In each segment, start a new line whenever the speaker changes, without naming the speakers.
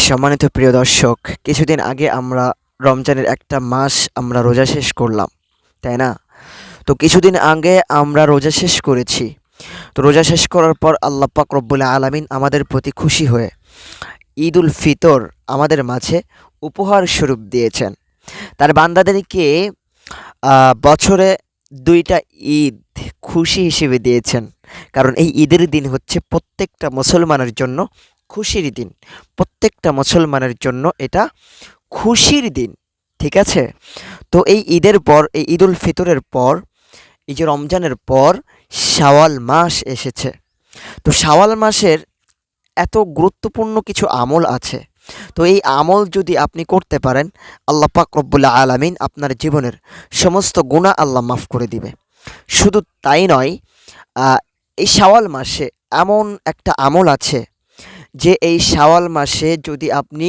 সম্মানিত প্রিয় দর্শক, কিছুদিন আগে আমরা রমজানের একটা মাস আমরা রোজা শেষ করলাম, তাই না? তো কিছুদিন আগে আমরা রোজা শেষ করেছি। তো রোজা শেষ করার পর আল্লাহ পাক রব্বুল আলামিন আমাদের প্রতি খুশি হয়ে ঈদ উল ফিতর আমাদের মাঝে উপহার স্বরূপ দিয়েছেন। তার বান্দাদেরকে বছরে ২টা ঈদ খুশি হিসেবে দিয়েছেন। কারণ এই ঈদের দিন হচ্ছে প্রত্যেকটা মুসলমানের জন্য খুশির দিন। প্রত্যেকটা মুসলমানের জন্য এটা খুশির দিন। ঠিক আছে? তো এই ঈদের পর, এই ঈদ উল ফিতরের পর, এই যে রমজানের পর শাওয়াল মাস এসেছে। তো শাওয়াল মাসের এত গুরুত্বপূর্ণ কিছু আমল আছে। তো এই আমল যদি আপনি করতে পারেন, আল্লাহ পাক রব্বুল আলামিন আপনার জীবনের সমস্ত গুনাহ আল্লাহ মাফ করে দিবে। শুধু তাই নয়, এই শাওয়াল মাসে এমন একটা আমল আছে যে এই শাওয়াল মাসে যদি আপনি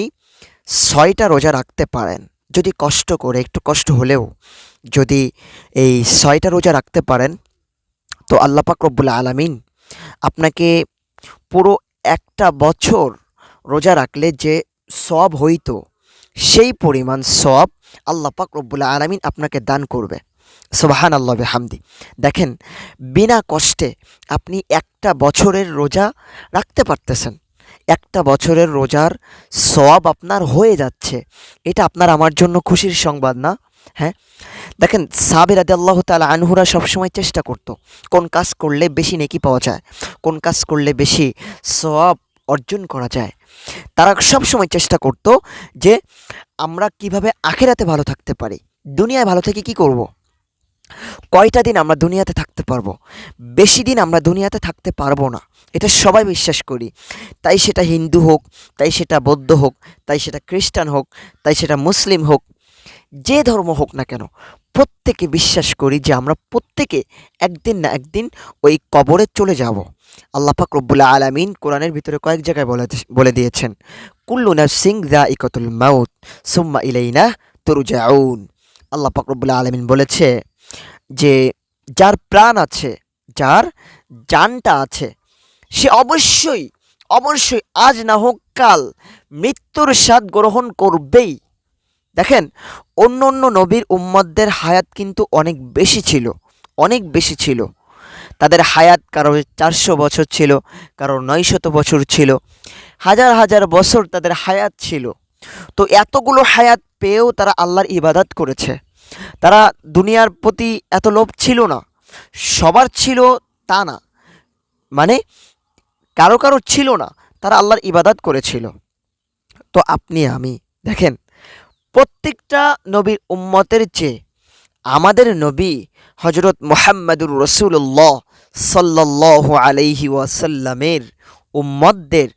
৬টা রোজা রাখতে পারেন, যদি কষ্ট করে, একটু কষ্ট হলেও যদি এই ৬টা রোজা রাখতে পারেন, তো আল্লাহ পাক রব্বুল আলামিন আপনাকে পুরো একটা বছর রোজা রাখলে যে সওয়াব হইতো, সেই পরিমাণ সওয়াব আল্লাহ পাক রব্বুল আলামিন আপনাকে দান করবে। সুবহানাল্লাহ বিহামদি। দেখেন, বিনা কষ্টে আপনি একটা বছরের রোজা রাখতে পারতেছেন। একটা বছরের রোজার সওয়াব আপনার হয়ে যাচ্ছে। এটা আপনার আমার জন্য খুশির সংবাদ না? হ্যাঁ, দেখেন, সাহাবী রাদিয়াল্লাহু তাআলা আনহুরা সবসময় চেষ্টা করত কোন কাজ করলে বেশি নেকি পাওয়া যায়, কোন কাজ করলে বেশি সওয়াব অর্জন করা যায়। তারা সবসময় চেষ্টা করত যে আমরা কিভাবে আখিরাতে ভালো থাকতে পারি। দুনিয়ায় ভালো থেকে কি করব? কয়টা দিন আমরা দুনিয়াতে থাকতে পারবো? বেশি দিন আমরা দুনিয়াতে থাকতে পারবো না, এটা সবাই বিশ্বাস করি। তাই সেটা হিন্দু হোক, তাই সেটা বৌদ্ধ হোক, তাই সেটা খ্রিস্টান হোক, তাই সেটা মুসলিম হোক, যে ধর্ম হোক না কেন, প্রত্যেকে বিশ্বাস করি যে আমরা প্রত্যেকে একদিন না একদিন ওই কবরে চলে যাব। আল্লাহ পাক রব্বুল আলামিন কোরআনের ভিতরে কয়েক জায়গায় বলে দিয়েছেন, কুল্লু নাফসিন যায়িকাতুল মাউত সুম্মা ইলাইনা তুরজাউন। আল্লাহ পাক রব্বুল আলামিন বলেছে যে যার প্রাণ আছে, যার জানটা আছে, সে অবশ্যই অবশ্যই আজ না হোক কাল মৃত্যুর স্বাদ গ্রহণ করবেই। দেখেন, অন্য অন্য নবীর উম্মতদের হায়াত কিন্তু অনেক বেশি ছিল, অনেক বেশি ছিল। তাদের হায়াত কারো ৪০০ বছর ছিল, কারো ৯০০ বছর ছিল, হাজার হাজার বছর তাদের হায়াত ছিল। তো এতগুলো হায়াত পেয়েও তারা আল্লাহর ইবাদত করেছে। তারা দুনিয়ার প্রতি এত লোভ ছিল না। সবার ছিল তা না, মানে কারো কারো ছিল না, তারা আল্লাহর ইবাদত করেছিল। তো আপনি আমি দেখেন, প্রত্যেকটা নবীর উম্মতের চেয়ে আমাদের নবী হজরত মুহাম্মদুর রসুল্লাহ সাল্লাল্লাহু আলাইহি ওয়াসাল্লামের উম্মতদের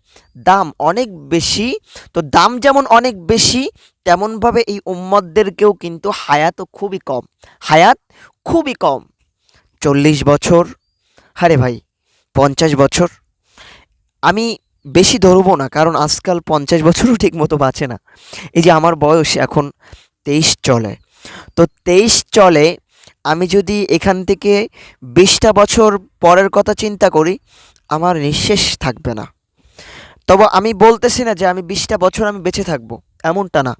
দাম অনেক বেশি। তো দাম যেমন অনেক বেশি, তেমনভাবে এই উম্মতদেরকেও কিন্তু হায়াতও খুবই কম, হায়াত খুবই কম। ৪০ বছর, আরে ভাই ৫০ বছর। আমি বেশি ধরবো না, কারণ আজকাল ৫০ বছরও ঠিক মতো বাঁচে না। এই যে আমার বয়স এখন ২৩ চলে, তো ২৩ চলে, আমি যদি এখান থেকে ২০টা বছর পরের কথা চিন্তা করি, আমার নিঃশেষ থাকবে না। তবে আমি বলতেছি না যে আমি ২০টা বছর আমি বেঁচে থাকবো, এমনটা না।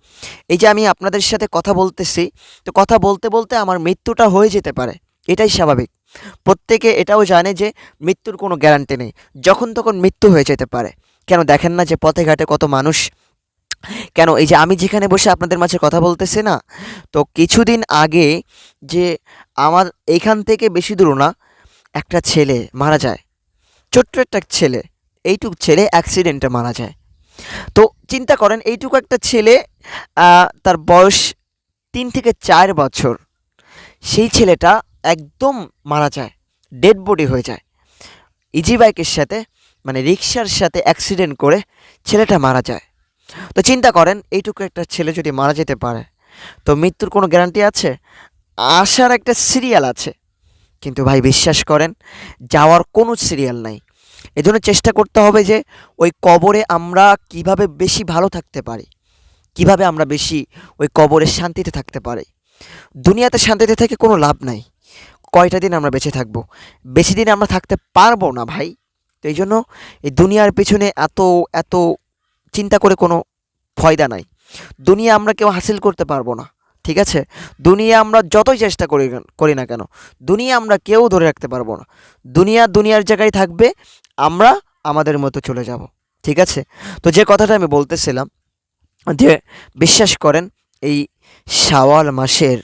এই যে আমি আপনাদের সাথে কথা বলতেছি, তো কথা বলতে বলতে আমার মৃত্যুটা হয়ে যেতে পারে, এটাই স্বাভাবিক। প্রত্যেকে এটাও জানে যে মৃত্যুর কোনো গ্যারান্টি নেই, যখন তখন মৃত্যু হয়ে যেতে পারে। কেন দেখেন না যে পথে ঘাটে কত মানুষ, কেন এই যে আমি যেখানে বসে আপনাদের মাঝে কথা বলতেছি না, তো কিছুদিন আগে যে আমার এইখান থেকে বেশি দূর না, একটা ছেলে মারা যায়, ছোট্ট একটা ছেলে, এইটুকু ছেলে অ্যাক্সিডেন্টে মারা যায়। তো চিন্তা করেন, এইটুকু একটা ছেলে, তার বয়স ৩ থেকে ৪ বছর, সেই ছেলেটা একদম মারা যায়, ডেড বডি হয়ে যায়। ইজি বাইকের সাথে, মানে রিক্সার সাথে অ্যাক্সিডেন্ট করে ছেলেটা মারা যায়। তো চিন্তা করেন, এইটুকু একটা ছেলে যদি মারা যেতে পারে, তো মৃত্যুর কোনো গ্যারান্টি আছে? আসার একটা সিরিয়াল আছে, কিন্তু ভাই বিশ্বাস করেন, যাওয়ার কোনো সিরিয়াল নাই। এজন্য চেষ্টা করতে হবে যে ওই কবরে আমরা কিভাবে বেশি ভালো থাকতে পারি, কিভাবে আমরা বেশি ওই কবরে শান্তিতে থাকতে পারি। দুনিয়াতে শান্তিতে থেকে কোনো লাভ নাই। কয়টা দিন আমরা বেঁচে থাকবো? বেশি দিন আমরা থাকতে পারবো না ভাই। তো এই জন্য এই দুনিয়ার পেছনে এত এত চিন্তা করে কোনো ফয়দা নাই। দুনিয়া আমরা কেউ হাসিল করতে পারবো না, ঠিক আছে? দুনিয়া আমরা যতই চেষ্টা করি না কেন, দুনিয়া আমরা কেউ ধরে রাখতে পারবো না। দুনিয়া দুনিয়ার জায়গায় থাকবে, আমরা আমাদের মতো চলে যাব, ঠিক আছে? তো যে কথাটা আমি বলতেছিলাম যে বিশ্বাস করেন এই শাওয়াল মাসের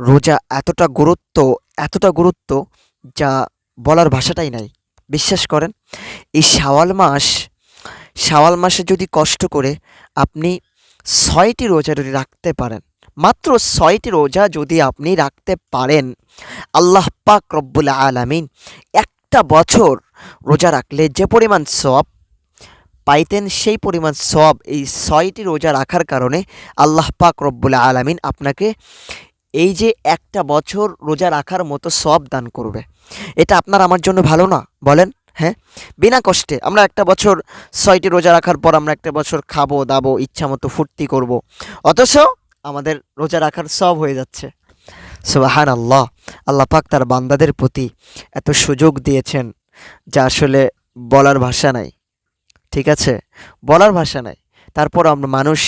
রোজা এতটা গুরুত্ব যা বলার ভাষাটাই নাই। বিশ্বাস করেন এই শাওয়াল মাসে যদি কষ্ট করে আপনি ৬টি রোজা যদি রাখতে পারেন, মাত্র ৬টি রোজা যদি আপনি রাখতে পারেন, আল্লাহ পাক রব্বুল আলামিন একটা বছর রোজা রাখলে যে পরিমাণ সওয়াব পাইতেন, সেই পরিমাণ সওয়াব এই ৬টি রোজা রাখার কারণে আল্লাহ পাক রব্বুল আলামিন আপনাকে এই যে একটা বছর রোজা রাখার মতো সওয়াব দান করবে। এটা আপনার আমার জন্য ভালো না বলেন? হ্যাঁ, বিনা কষ্টে আমরা একটা বছর ৬টি রোজা রাখার পর আমরা একটা বছর খাবো দাবো ইচ্ছা মতো ফুর্তি করব, অথচ আমাদের রোজা রাখার সওয়াব হয়ে যাচ্ছে। সুবহানাল্লাহ, আল্লাহ পাক তার বান্দাদের প্রতি এত সুযোগ দিয়েছেন যা আসলে বলার ভাষা নাই, ঠিক আছে? বলার ভাষা নাই। তারপর আমরা মানুষ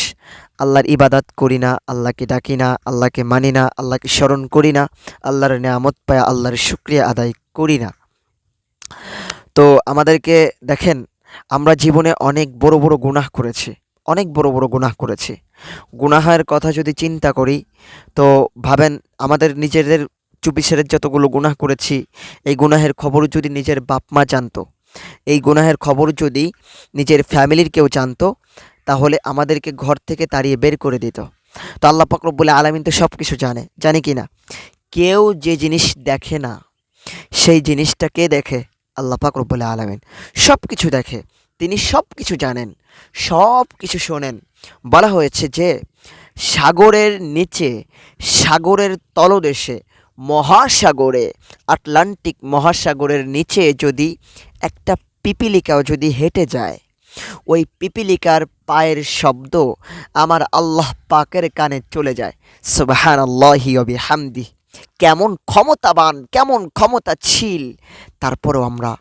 আল্লাহর ইবাদত করি না, আল্লাহকে ডাকি না, আল্লাহকে মানি না, আল্লাহকে স্মরণ করি না, আল্লাহর নেয়ামত পায় আল্লাহর শুকরিয়া আদায় করি না। তো আমাদেরকে দেখেন, আমরা জীবনে অনেক বড় বড় গুনাহ করেছি, অনেক বড় বড় গুনাহ করেছি। গুনাহের কথা যদি চিন্তা করি তো ভাবেন আমাদের নিজেদের চুপিসারের যতগুলো গুনাহ করেছি, এই গুনাহের খবর যদি নিজের বাপ মা জানতো, এই গুনাহের খবর যদি নিজের ফ্যামিলির কেউ জানতো, তাহলে আমাদেরকে ঘর থেকে তাড়িয়ে বের করে দিত। তো আল্লাহ পাক রব্বুল আলামিন তো সব কিছু জানে কি না? কেউ যে জিনিস দেখে না সেই জিনিসটা কে দেখে? আল্লাহ পাক রব্বুল আলামিন সব কিছু দেখে, তিনি সব কিছু জানেন, সব কিছু শোনেন। বলা হয়েছে যে সাগরের নিচে, সাগরের তলদেশে, মহাসাগরে, আটলান্টিক মহাসাগরের নিচে যদি একটা পিপিলিকাও যদি হেঁটে যায়, ওই পিপিলিকার পায়ের শব্দ আমার আল্লাহ পাকের কানে চলে যায়। সুবহানাল্লাহি ওয়া বিহামদিহি, কেমন ক্ষমতাবান, কেমন ক্ষমতাশীল! তারপরও আমরা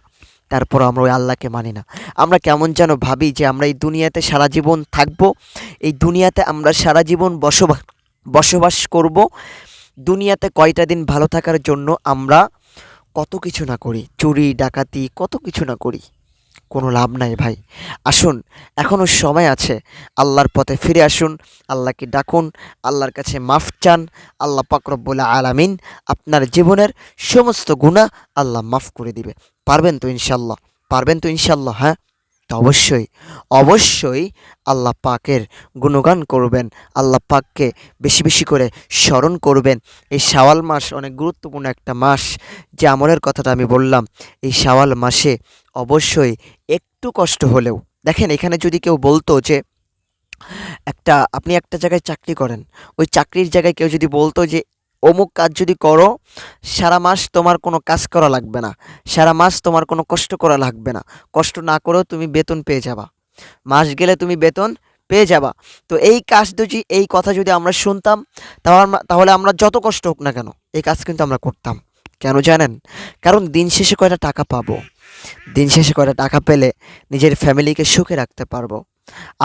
ওই আল্লাহকে মানি না। আমরা কেমন যেন ভাবি যে আমরা এই দুনিয়াতে সারা জীবন থাকবো, এই দুনিয়াতে আমরা সারা জীবন বসবাস করব। দুনিয়াতে কয়টা দিন ভালো থাকার জন্য আমরা কত কিছু না করি, চুরি ডাকাতি কত কিছু না করি, কোনো লাভ নাই ভাই। আসুন, এখনও সময় আছে, আল্লাহর পথে ফিরে আসুন, আল্লাহকে ডাকুন, আল্লাহর কাছে মাফ চান। আল্লাহ পাক রব্বুল আলামিন আপনার জীবনের সমস্ত গুনাহ আল্লাহ মাফ করে দিবে। পারবেন তো ইনশাল্লাহ? পারবেন তো ইনশাল্লাহ? হ্যাঁ, তো অবশ্যই অবশ্যই আল্লাহ পাকের গুণগান করবেন, আল্লাহ পাককে বেশি বেশি করে স্মরণ করবেন। এই শাওয়াল মাস অনেক গুরুত্বপূর্ণ একটা মাস। যে আমলের কথাটা আমি বললাম, এই শাওয়াল মাসে অবশ্যই একটু কষ্ট হলেও, দেখেন এখানে যদি কেউ বলতো যে আপনি একটা জায়গায় চাকরি করেন, ওই চাকরির জায়গায় কেউ যদি বলতো যে অমুক কাজ যদি করো, সারা মাস তোমার কোনো কাজ করা লাগবে না, সারা মাস তোমার কোনো কষ্ট করা লাগবে না, কষ্ট না করেও তুমি বেতন পেয়ে যাবা, মাস গেলে তুমি বেতন পেয়ে যাবা। তো এই কথা যদি আমরা শুনতাম, তাহলে আমরা যত কষ্ট হোক না কেন এই কাজ কিন্তু আমরা করতাম। কেন জানেন? কারণ দিন শেষে কয়টা টাকা পাবো, দিন শেষে কয়টা টাকা পেলে নিজের ফ্যামিলিকে সুখে রাখতে পারবো।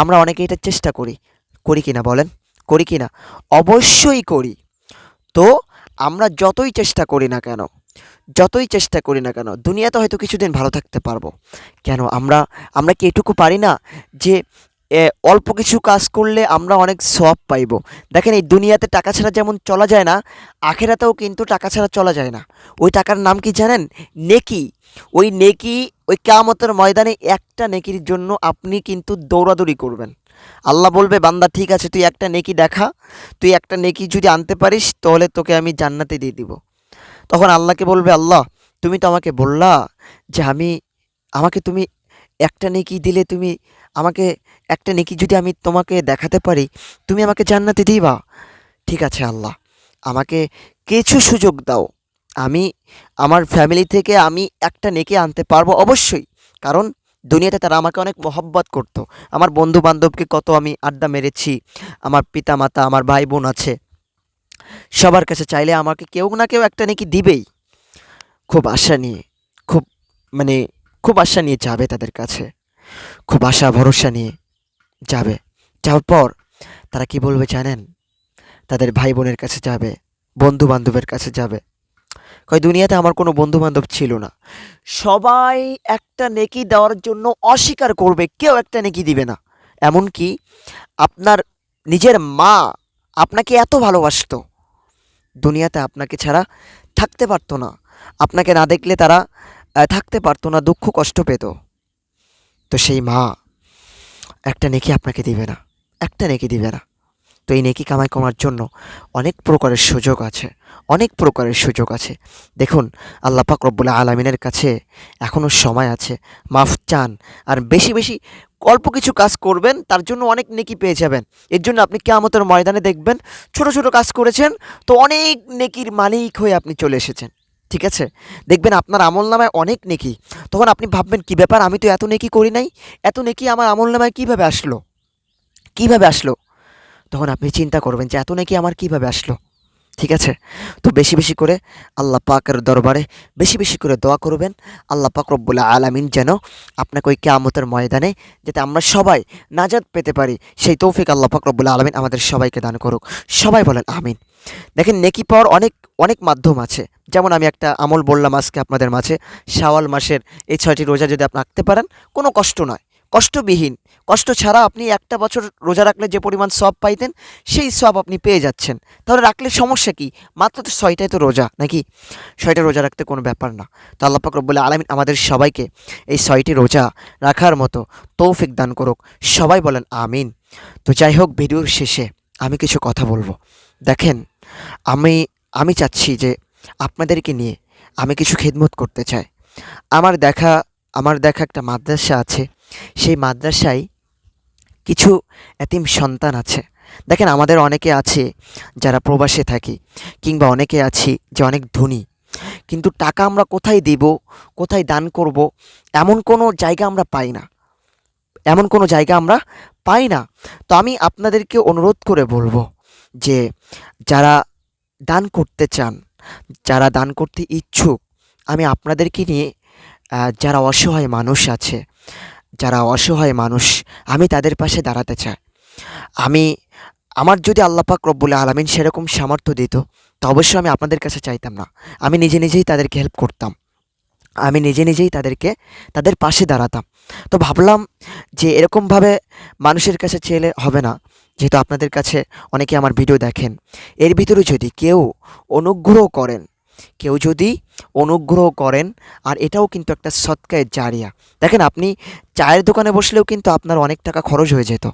আমরা অনেকে এটা চেষ্টা করি, করি কিনা বলেন? করি কিনা? অবশ্যই করি। তো আমরা যতই চেষ্টা করি না কেন দুনিয়াতে হয়তো কিছুদিন ভালো থাকতে পারবো, কেন আমরা কি এটুকু পারি না যে অল্প কিছু কাজ করলে আমরা অনেক সওয়াব পাইবো? দেখেন এই দুনিয়াতে টাকা ছাড়া যেমন চলা যায় না, আখেরাতেও কিন্তু টাকা ছাড়া চলা যায় না। ওই টাকার নাম কি জানেন? নেকি। ওই নেকি, ওই কিয়ামতের ময়দানে একটা নেকির জন্য আপনি কিন্তু দৌড়াদৌড়ি করবেন। আল্লাহ বলবে, বান্দা ঠিক আছে, তুই একটা নেকি দেখা, তুই একটা নেকি যদি আনতে পারিস তাহলে তোকে আমি জান্নাতে দিয়ে দিব। তখন আল্লাহকে বলবে, আল্লাহ তুমি তো আমাকে বললা যে আমাকে তুমি একটা নেকি দিলে, তুমি আমাকে একটা নেকি যদি আমি তোমাকে দেখাতে পারি, তুমি আমাকে জান্নাতে দিবা। ঠিক আছে আল্লাহ, আমাকে কিছু সুযোগ দাও, আমি আমার ফ্যামিলি থেকে আমি একটা নেকি আনতে পারবো অবশ্যই। কারণ দুনিয়াতে তারা আমাকে অনেক মহব্বত করতো, আমার বন্ধু বান্ধবকে কত আমি আড্ডা মেরেছি, আমার পিতা মাতা, আমার ভাই বোন আছে, সবার কাছে চাইলে আমাকে কেউ না কেউ একটা নেকি দিবেই। খুব আশা নিয়ে, খুব মানে খুব আশা নিয়ে যাবে তাদের কাছে, খুব আশা ভরসা নিয়ে যাবে। যাওয়ার পর তারা কি বলবে জানেন? তাদের ভাই বোনের কাছে যাবে, বন্ধু বান্ধবের কাছে যাবে, কয় দুনিয়াতে আমার কোনো বন্ধু বান্ধব ছিল না, সবাই একটা নেকি দেওয়ার জন্য অস্বীকার করবে, কেউ একটা নেকি দিবে না। এমনকি আপনার নিজের মা আপনাকে এত ভালোবাসতো, দুনিয়াতে আপনাকে ছাড়া থাকতে পারতো না, আপনাকে না দেখলে তারা থাকতে পারতো না, দুঃখ কষ্ট পেত। তো সেই মা একটা নেকি আপনাকে দিবে না, একটা নেকি দিবে না। তো এই নেকি কামাই করার জন্য অনেক প্রকারের সুযোগ আছে, অনেক প্রকারের সুযোগ আছে। দেখুন, আল্লাহ পাক রব্বুল আলামিনের কাছে এখনও সময় আছে, মাফ চান আর বেশি বেশি অল্প কিছু কাজ করবেন, তার জন্য অনেক নেকি পেয়ে যাবেন। এর জন্য আপনি কিয়ামতের ময়দানে দেখবেন ছোট ছোট কাজ করেছেন তো অনেক নেকির মালিক হয়ে আপনি চলে এসেছেন। ঠিক আছে, দেখবেন আপনার আমল নামায় অনেক নেকি, তখন আপনি ভাববেন কি ব্যাপার, আমি তো এত নেকি করি নাই, এত নেকি আমার আমল নামায় কীভাবে আসলো, কীভাবে আসলো? তখন আপনি চিন্তা করবেন যে এত নাকি আমার কিভাবে আসলো। ঠিক আছে, তো বেশি বেশি করে আল্লাহ পাকের দরবারে বেশি বেশি করে দোয়া করবেন, আল্লাহ পাক রব্বুল আলামিন যেন আপনাকে ওই কিয়ামতের ময়দানে যাতে আমরা সবাই নাজাত পেতে পারি, সেই তৌফিক আল্লাহ পাক রব্বুল আলামিন আমাদের সবাইকে দান করুক। সবাই বলেন আমিন। দেখেন, নেকি পাওয়ার অনেক অনেক মাধ্যম আছে। যেমন আমি একটা আমল বললাম আজকে আপনাদের মাঝে, শাওয়াল মাসের এই 6টি রোজা যদি আপনি রাখতে পারেন, কোনো কষ্ট নয়, কষ্টবিহীন, কষ্ট ছাড়া আপনি একটা বছর রোজা রাখলে যে পরিমাণ সওয়াব পাইতেন সেই সওয়াব আপনি পেয়ে যাচ্ছেন। তাহলে রাখলে সমস্যা কি? মাত্র তো 6টাই তো রোজা, নাকি? 6টা রোজা রাখতে কোনো ব্যাপার না। তো আল্লাহ পাক রব্বুল আলামিন আমাদের সবাইকে এই 6টি রোজা রাখার মতো তৌফিক দান করুক। সবাই বলেন আমিন। তো যাই হোক, ভিডিওর শেষে আমি কিছু কথা বলবো। দেখেন, আমি আমি চাচ্ছি যে আপনাদেরকে নিয়ে আমি কিছু খেদমত করতে চাই। আমার দেখা আমার দেখা একটা মাদ্রাসা আছে, সেই মাদ্রাসায় কিছু এতিম সন্তান আছে। দেখেন, আমাদের অনেকে আছে যারা প্রবাসে থাকি, কিংবা অনেকে আছি যে অনেক ধনী, কিন্তু টাকা আমরা কোথায় দিব, কোথায় দান করব, এমন কোনো জায়গা আমরা পাই না, এমন কোনো জায়গা আমরা পাই না। তো আমি আপনাদেরকে অনুরোধ করে বলবো যে যারা দান করতে চান, যারা দান করতে ইচ্ছুক, আমি আপনাদেরকে নিয়ে যারা অসহায় মানুষ আছে, যারা অসহায় মানুষ, আমি তাদের পাশে দাঁড়াতে চাই। আমি আমার যদি আল্লাহ পাক রব্বুল আলামিন সেরকম সামর্থ্য দিত, তো অবশ্যই আমি আপনাদের কাছে চাইতাম না, আমি নিজে নিজেই তাদেরকে হেল্প করতাম, আমি নিজে নিজেই তাদের পাশে দাঁড়াতাম। তো ভাবলাম যে এরকমভাবে মানুষের কাছে চেলে হবে না, যেহেতু আপনাদের কাছে অনেকে আমার ভিডিও দেখেন, এর ভিতরে যদি কেউ অনুগ্রহ করেন, কেউ যদি অনুগ্রহ করেন, আর এটাও কিন্তু একটা সদকায়ে জারিয়া। দেখেন, আপনি চায়ের দোকানে বসলেও কিন্তু আপনার অনেক টাকা খরচ হয়ে যেত,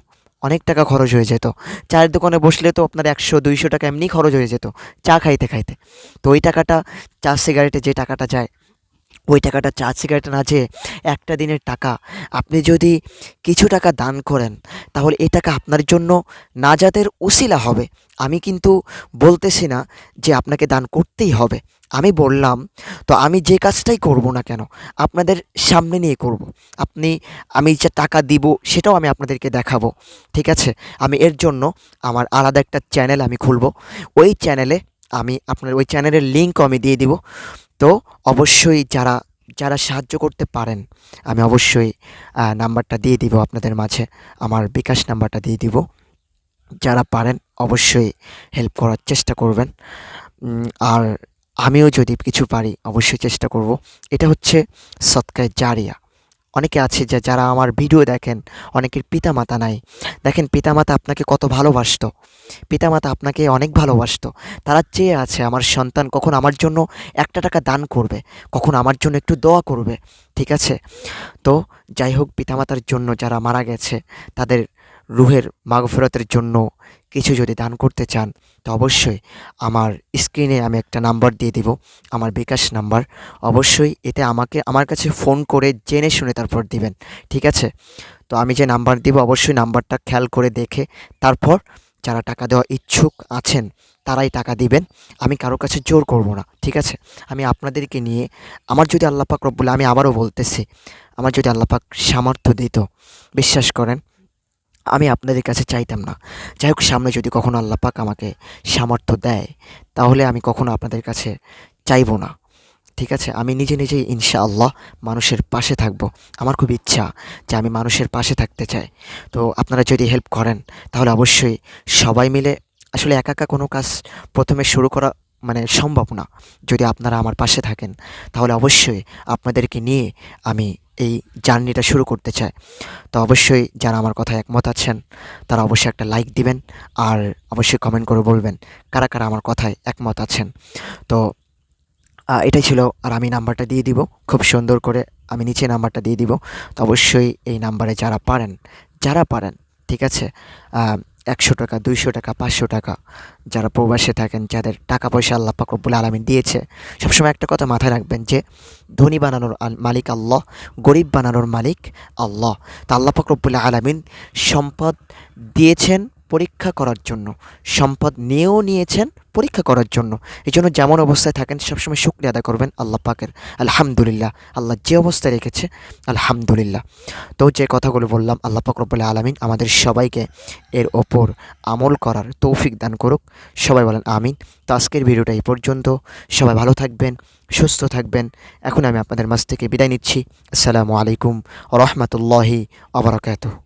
অনেক টাকা খরচ হয়ে যেত। চায়ের দোকানে বসলে তো আপনার 100-200 টাকা এমনি খরচ হয়ে যেত চা খাইতে খাইতে। তো ওই টাকাটা, চা সিগারেটে যে টাকাটা যায়, ওই টাকাটা চা সিগারেট না যেয়ে একটা দিনের টাকা আপনি যদি কিছু টাকা দান করেন, তাহলে এই টাকা আপনার জন্য নাজাতের উসিলা হবে। আমি কিন্তু বলতেছি না যে আপনাকে দান করতেই হবে, আমি বললাম তো আমি যে কাজটাই করব না কেন আপনাদের সামনে নিয়ে করব। আমি যে টাকা দিব সেটাও আমি আপনাদেরকে দেখাবো। ঠিক আছে, আমি এর জন্য আমার আলাদা একটা চ্যানেল আমি খুলব, ওই চ্যানেলে আমি আপনার ওই চ্যানেলের লিঙ্কও আমি দিয়ে দিব। তো অবশ্যই যারা যারা সাহায্য করতে পারেন, আমি অবশ্যই নাম্বারটা দিয়ে দিব আপনাদের মাঝে, আমার বিকাশ নাম্বারটা দিয়ে দিব। যারা পারেন অবশ্যই হেল্প করার চেষ্টা করবেন। আর আমিও যদি কিছু পারি অবশ্যই চেষ্টা করব। এটা হচ্ছে সদকায়ে জারিয়া। অনেকে আছে যে যারা আমার ভিডিও দেখেন, অনেকের পিতামাতা নাই। দেখেন, পিতামাতা আপনাকে কত ভালোবাসতো, পিতামাতা আপনাকে অনেক ভালোবাসতো। তারা চেয়ে আছে আমার সন্তান কখন আমার জন্য একটা টাকা দান করবে, কখন আমার জন্য একটু দোয়া করবে। ঠিক আছে, তো যাই হোক, পিতামাতার জন্য যারা মারা গেছে তাদের রুহের মাগফিরাতের জন্য কিছু যদি দান করতে চান, তো অবশ্যই আমার স্ক্রিনে আমি একটা নাম্বার দিয়ে দিব, আমার বিকাশ নাম্বার। অবশ্যই এতে আমার কাছে ফোন করে জেনে শুনে তারপর দিবেন। ঠিক আছে, তো আমি যে নাম্বার দিব অবশ্যই নাম্বারটা খেয়াল করে দেখে তারপর যারা টাকা দেওয়া ইচ্ছুক আছেন তারাই টাকা দিবেন। আমি কারো কাছে জোর করব না। ঠিক আছে, আমি আপনাদেরকে নিয়ে, আমার যদি আল্লাহ পাক রব্বুল, আমি আবারও বলতেছি, আমার যদি আল্লাহ পাক সামর্থ্য দিত, বিশ্বাস করেন আমি আপনাদের কাছে চাইতাম না। যাই হোক, সামনে যদি কখনো আল্লাহ পাক আমাকে সামর্থ্য দেয়, তাহলে আমি কখনো আপনাদের কাছে চাইবো না। ঠিক আছে? আমি নিজে নিজেই ইনশাআল্লাহ মানুষের পাশে থাকবো। আমার খুব ইচ্ছা যে আমি মানুষের পাশে থাকতে চাই। তো আপনারা যদি হেল্প করেন তাহলে অবশ্যই সবাই মিলে, আসলে একা একা কোনো কাজ প্রথমে শুরু করা মানে সম্ভব না। যদি আপনারা আমার পাশে থাকেন তাহলে অবশ্যই আপনাদেরকে নিয়ে আমি এই জার্নিটা শুরু করতে চাই। তো অবশ্যই যারা আমার কথায় একমত আছেন তারা অবশ্যই একটা লাইক দিবেন, আর অবশ্যই কমেন্ট করে বলবেন কারা কারা আমার কথায় একমত আছেন। তো এটাই ছিল। আর আমি নাম্বারটা দিয়ে দিব খুব সুন্দর করে, আমি নিচে নাম্বারটা দিয়ে দিব। তো অবশ্যই এই নাম্বারে যারা পারেন, ঠিক আছে, ১০০ টাকা, ২০০ টাকা, ৫০০ টাকা, যারা প্রবাসে থাকেন, যাদের টাকা পয়সা আল্লাহ পাক রব্বুল আলামিন দিয়েছে, সবসময় একটা কথা মাথায় রাখবেন যে ধনী বানানোর মালিক আল্লাহ, গরিব বানানোর মালিক আল্লাহ। তা আল্লাহ পাক রব্বুল আলামিন সম্পদ দিয়েছেন পরীক্ষা করার জন্য, সম্পদ নিয়েছেন পরীক্ষা করার জন্য। এই জন্য যেমন অবস্থায় থাকেন সবসময় শুকরিয়া আদায় করবেন আল্লাহ পাকের। আলহামদুলিল্লাহ, আল্লাহ যে অবস্থায় রেখেছে আলহামদুলিল্লাহ। তো যে কথাগুলো বললাম, আল্লাহ পাক রব্বুল আলামিন আমাদের সবাইকে এর ওপর আমল করার তৌফিক দান করুক। সবাই বলেন আমিন। তো আজকের ভিডিওটা এই পর্যন্ত। সবাই ভালো থাকবেন, সুস্থ থাকবেন। এখন আমি আপনাদের মাঝ থেকে বিদায় নিচ্ছি। আসসালামু আলাইকুম ওয়া রাহমাতুল্লাহি ওয়া বারাকাতুহু।